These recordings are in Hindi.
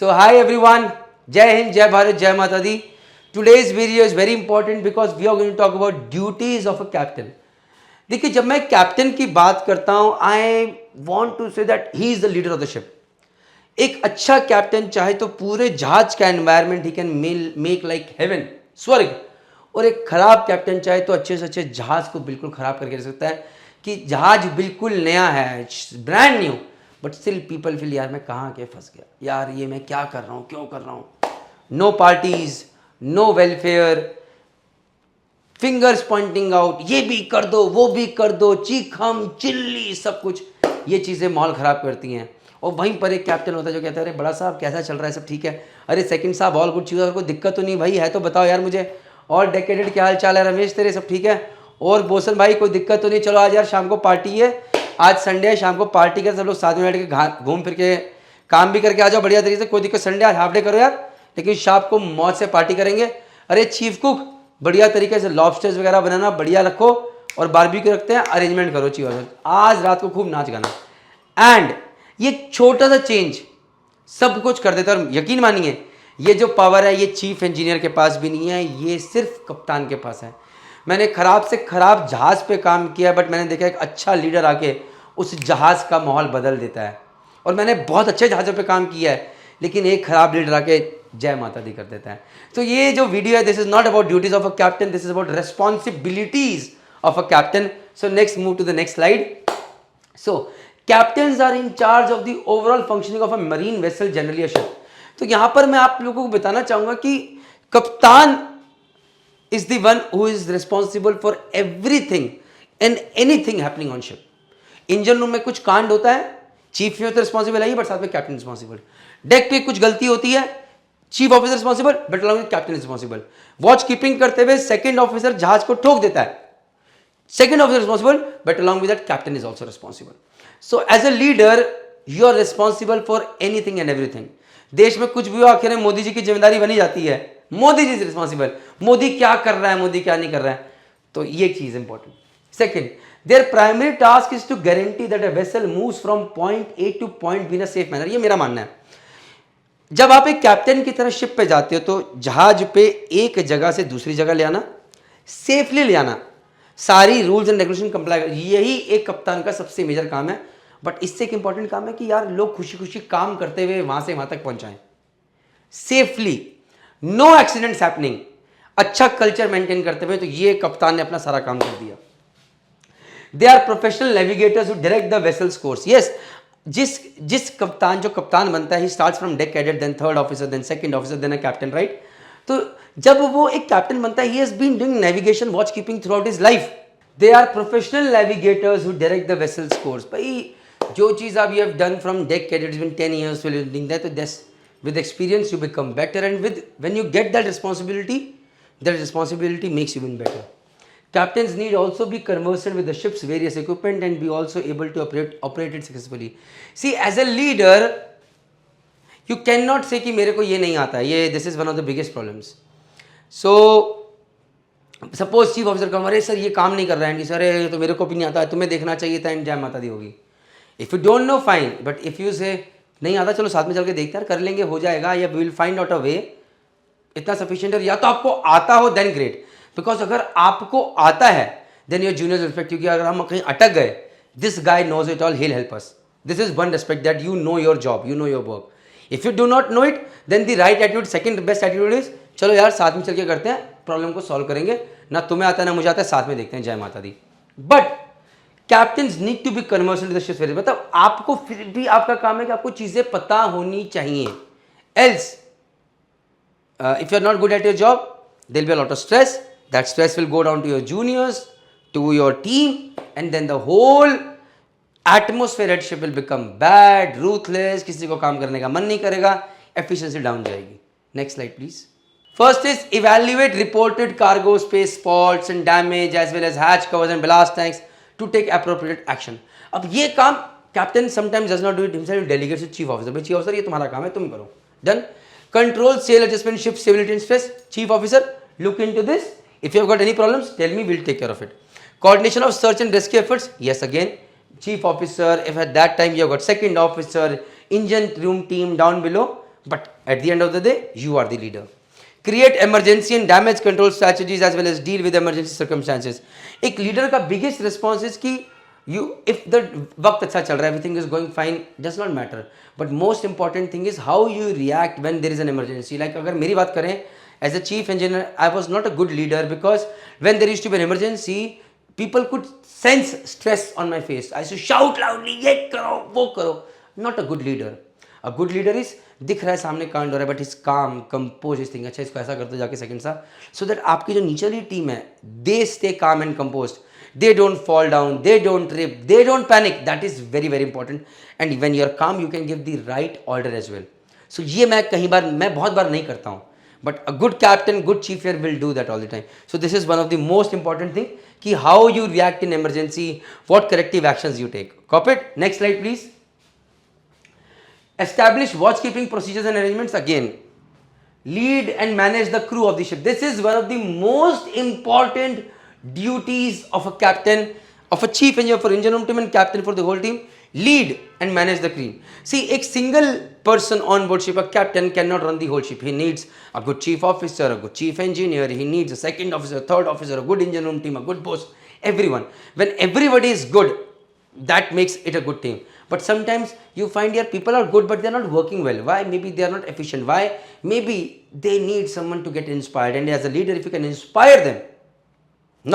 So hi everyone, Jai Hind, Jai Bharat, Jai Mata Di. Today's video is very important because we are going to talk about duties of a captain. देखिए जब मैं कैप्टन की बात करता हूं I want to say that he is the leader of the ship. एक अच्छा कैप्टन चाहे तो पूरे जहाज का एनवायरमेंट ही कैन मेक लाइक हेवन, स्वर्ग. और एक खराब कैप्टन चाहे तो अच्छे से अच्छे जहाज को बिल्कुल खराब करके रख सकता है कि जहाज बिल्कुल नया है, brand new, but still people feel यार मैं कहाँ के फंस गया, यार ये मैं क्या कर रहा हूँ, क्यों कर रहा हूँ. No parties, no welfare, fingers pointing out, ये भी कर दो वो भी कर दो, चीखम चिल्ली सब कुछ, ये चीज़ें माहौल ख़राब करती हैं. और वहीं पर एक कैप्टन होता है जो कहता है अरे बड़ा साहब कैसा चल रहा है, सब ठीक है, अरे सेकंड साहब ऑल गुड चीज़, कोई दिक्कत तो नहीं भाई, है तो बताओ यार मुझे, और डेकेडेड क्या हाल चाल है रमेश तेरे, सब ठीक है, और बोसन भाई कोई दिक्कत तो नहीं, चलो आज यार शाम को पार्टी है, आज संडे है, शाम को पार्टी कर, सब लोग साथ में बैठ के घूम फिर के काम भी करके आ जाओ बढ़िया तरीके से, कोई दिक्कत, संडे आज हाफ डे करो यार, लेकिन शाम को मौज से पार्टी करेंगे. अरे चीफ कुक बढ़िया तरीके से लॉबस्टर्स वगैरह बनाना बढ़िया रखो, और बारबेक्यू रखते हैं, अरेंजमेंट करो चीज़, आज रात को खूब नाच गाना. एंड ये छोटा सा चेंज सब कुछ कर देता है. और यकीन मानिए ये जो पावर है ये चीफ इंजीनियर के पास भी नहीं है, ये सिर्फ कप्तान के पास है. मैंने खराब से खराब जहाज पे काम किया, बट मैंने देखा एक अच्छा लीडर आके उस जहाज का माहौल बदल देता है. और मैंने बहुत अच्छे जहाज़ों पे काम किया है, लेकिन एक खराब लीडर आके जय माता दी कर देता है. तो ये जो वीडियो है this is not about duties of a captain, this is about responsibilities of a captain. So next move to the next slide. So captains are in charge of the overall functioning of a marine vessel, generally a ship. तो यहां पर मैं आप लोगों को बताना चाहूंगा कि कप्तान is the one who is responsible for everything and anything happening on ship. Engine room में कुछ कांड होता है, चीफ में तो रिस्पॉन्सिबल है ही, बट साथ में कैप्टन रिस्पॉन्सिबल. डेक पे कुछ गलती होती है, chief officer responsible, but along with captain responsible. Watch keeping करते हुए सेकंड ऑफिसर जहाज को ठोक देता है, second officer responsible, but along with that captain is also responsible. So as a leader you are responsible for anything and everything. देश में कुछ भी हो आखिर मोदी जी की जिम्मेदारी बनी जाती है, मोदी जी इज रिस्पॉन्सिबल, मोदी क्या कर रहा है, मोदी क्या नहीं कर रहा है. तो ये चीज important. Second, their primary task is to guarantee that a vessel moves from point A to point B in a safe manner. ये मेरा मानना है. जब आप एक कैप्टन की तरह शिप पे जाते हो तो जहाज पे एक जगह से दूसरी जगह ले आना, सेफली ले आना, सारी रूल्स एंड रेगुलेशन कंप्लाई, यही एक कप्तान का सबसे मेजर काम है. बट इससे एक इंपॉर्टेंट काम है कि यार लोग खुशी खुशी काम करते हुए वहां से वहां तक पहुंचाएं सेफली, नो एक्सीडेंट्स हैपनिंग, अच्छा कल्चर मेंटेन करते हुए. तो ये कप्तान ने अपना सारा काम कर दिया. They are professional navigators who direct the vessel's course. Yes, जिस कप्तान जो कप्तान बनता है ही starts from deck cadet, then third officer, then second officer, then a captain, right. तो जब वो एक कैप्टन बनता है he has been doing navigation, watch keeping throughout his life. They are professional navigators who direct the vessel's course. भाई जो चीज आप you have done from deck cadet win 10 years will doing that, तो that's with experience you become better, and when you get that responsibility makes you even better. Captains need also be conversant with the ship's various equipment and be also able to operate it successfully. See, as a leader you cannot say कि मेरे को ये नहीं आता है, ये this is one of the biggest problems. So suppose chief officer कहो अरे सर ये काम नहीं कर रहा है, सर ये तो मेरे को भी नहीं आता है, तुम्हें देखना चाहिए था, एंड जय माता दी होगी. If you don't know fine, but if you से नहीं आता चलो साथ में चल के देखते हैं, कर लेंगे, हो जाएगा, या विल फाइंड आउट अ वे, इतना सफिशिएंट है. या तो आपको आता हो देन ग्रेट, बिकॉज अगर आपको आता है देन योर जूनियर्स रिस्पेक्ट, क्योंकि अगर हम कहीं अटक गए, this guy knows it all, he will help us. This is one respect that you know your job, you know your work. If you do not know it then the right attitude, second best attitude is चलो यार साथ में चल के करते हैं, प्रॉब्लम को सॉल्व करेंगे, ना तुम्हें आता है ना मुझे आता है, साथ में देखते हैं, जय माता दी. But captains need to be conversant with the ships very, मतलब आपको फिर भी आपका काम है कि आपको चीजें पता होनी चाहिए. Else if you are not good at your job there will be a lot of stress, that stress will go down to your juniors, to your team, and then the whole atmosphere at ship will become bad, ruthless, किसी को काम करने का मन नहीं करेगा, एफिशिएंसी डाउन जाएगी. Next slide please. First is evaluate reported cargo space faults and damage as well as hatch covers and blast tanks to take appropriate action. अब ये काम captain sometimes does not do it himself, delegates to chief officer. भाई chief officer ये तुम्हारा काम है, तुम करो. Done. Control sail adjustment, ship stability and stress. Chief officer look into this. If you have got any problems, tell me, we'll take care of it. Coordination of search and rescue efforts. Yes, again chief officer. If at that time you have got second officer, engine room team down below, but at the end of the day, you are the leader. Create emergency and damage control strategies as well as deal with emergency circumstances. एक लीडर का biggest response is कि you, if the वक्त अच्छा चल रहा है, everything is going fine, does not matter. But most important thing is how you react when there is an emergency. Like अगर मेरी बात करें, as a chief engineer, I was not a good leader because when there used to be an emergency, people could sense stress on my face. I used to shout loudly, ये करो, वो करो. Not a good leader. A good leader is दिख रहा है सामने कांड हो रहा है, बट इज काम कंपोज इस थिंग, अच्छा इसको ऐसा कर दो जाके सेकंड सा, सो दैट आपकी जो नीचे वाली टीम है, they stay calm and compose, they don't fall down, they don't trip, they don't panic. That is very very important. And when you are calm, you can give the right order as well. So ये मैं बहुत बार नहीं करता हूँ, but a good captain, good chief year will do that all the time. So this is one of the most important thing कि how you react in emergency, what corrective actions you take. Copy it. Next slide please. Establish watch-keeping procedures and arrangements. Again, lead and manage the crew of the ship. This is one of the most important duties of a captain, of a chief engineer for engine room team and captain for the whole team. Lead and manage the crew. See, a single person on board ship, a captain cannot run the whole ship. He needs a good chief officer, a good chief engineer. He needs a second officer, a third officer, a good engine room team, a good boss. Everyone. When everybody is good, that makes it a good team. But sometimes you find here people are good but they are not working well. Why? Maybe they are not efficient. Why? Maybe they need someone to get inspired, and as a leader, if you can inspire them,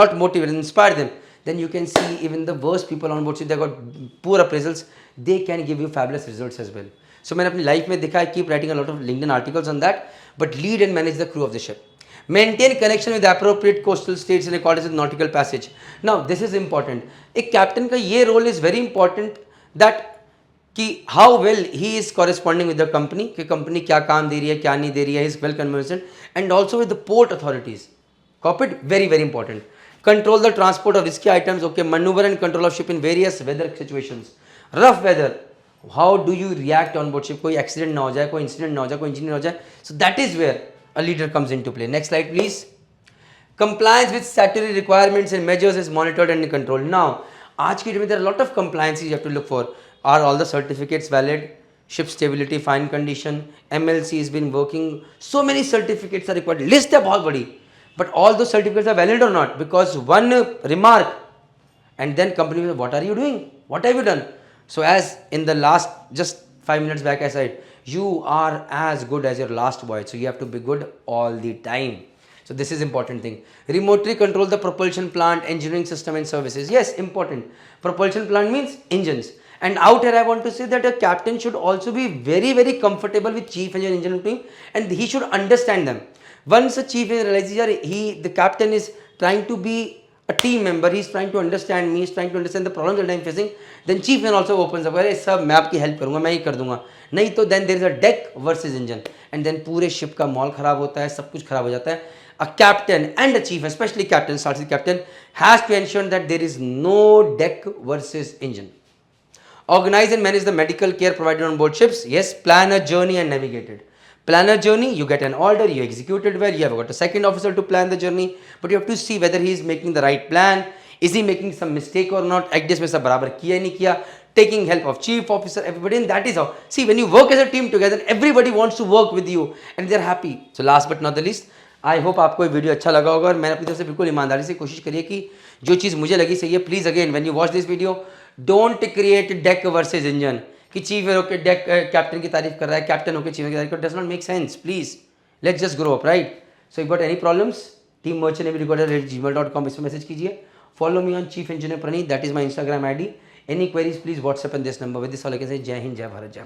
not motivate, inspire them, then you can see even the worst people on board, if they got poor appraisals, they can give you fabulous results as well. So मैंने अपनी लाइफ में देखा, I keep writing a lot of LinkedIn articles on that. But lead and manage the crew of the ship. Maintain connection with appropriate coastal states in accordance with nautical passage. Now this is important. एक कैप्टन का ये role is very important, that कि how well he is corresponding with the company, कि कंपनी क्या काम दे रही है, क्या नहीं दे रही है, is well conversant, and also with the port authorities. Copied, very very important. Control the transport of risky items. Okay, maneuver and control of ship in various weather situations. Rough weather, how do you react on board ship? कोई accident ना हो जाए, कोई incident ना हो जाए, कोई engineer ना हो जाए. So that is where a leader comes into play. Next slide please. Compliance with statutory requirements and measures is monitored and controlled. Now, आज की डेट में there are a lot of compliances you have to look for. Are all the certificates valid? Ship stability, fine condition, MLC has been working. So many certificates are required. List है बहुत बड़ी. But all those certificates are valid or not? Because one remark and then company will say, what are you doing? What have you done? So as in the last, just 5 minutes back I said, you are as good as your last voyage. So you have to be good all the time. So this is important thing. Remotely control the propulsion plant, engineering system and services. Yes, important. Propulsion plant means engines. And out here I want to say that a captain should also be very very comfortable with chief engineer engineering team, and he should understand them. Once a chief engineer realizes the captain is trying to be a team member, he is trying to understand me, he is trying to understand the problems that I am facing, then chief engineer also opens up, अरे सब मैं आपकी हेल्प करूँगा, मैं ही कर दूंगा. नहीं तो then there is a deck versus engine, and then पूरे ship का मॉल खराब होता है, सब कुछ खराब हो जाता है. A captain and a chief, especially captain, starts with captain, has to ensure that there is no deck versus engine. Organize and manage the medical care provided on board ships. Yes, plan a journey and navigate it. Plan a journey, you get an order, you execute it well, you have got a second officer to plan the journey, but you have to see whether he is making the right plan, is he making some mistake or not, adjust में सब बराबर किया नहीं किया, taking help of chief officer, everybody, and that is how. See, when you work as a team together, everybody wants to work with you and they are happy. So last but not the least, I hope आपको ये वीडियो अच्छा लगा होगा, और मैंने अपनी तरफ से बिल्कुल ईमानदारी से कोशिश करी है कि जो चीज़ मुझे लगी सही है, please again when you watch this video, don't create deck versus engine, कि चीफ होकर डेक कैप्टन की तारीफ कर रहा है, कैप्टन होकर चीफ की तारीफ कर, does not make sense. Please let's just grow up, right. So you got any problems, teammmerchant@gmail.com इस पर मैसेज कीजिए. Follow me on chief engineer Praneet, that is my Instagram ID. Any queries please WhatsApp and this number. With this all I can say Jai Hind, जय भारत, जय माता.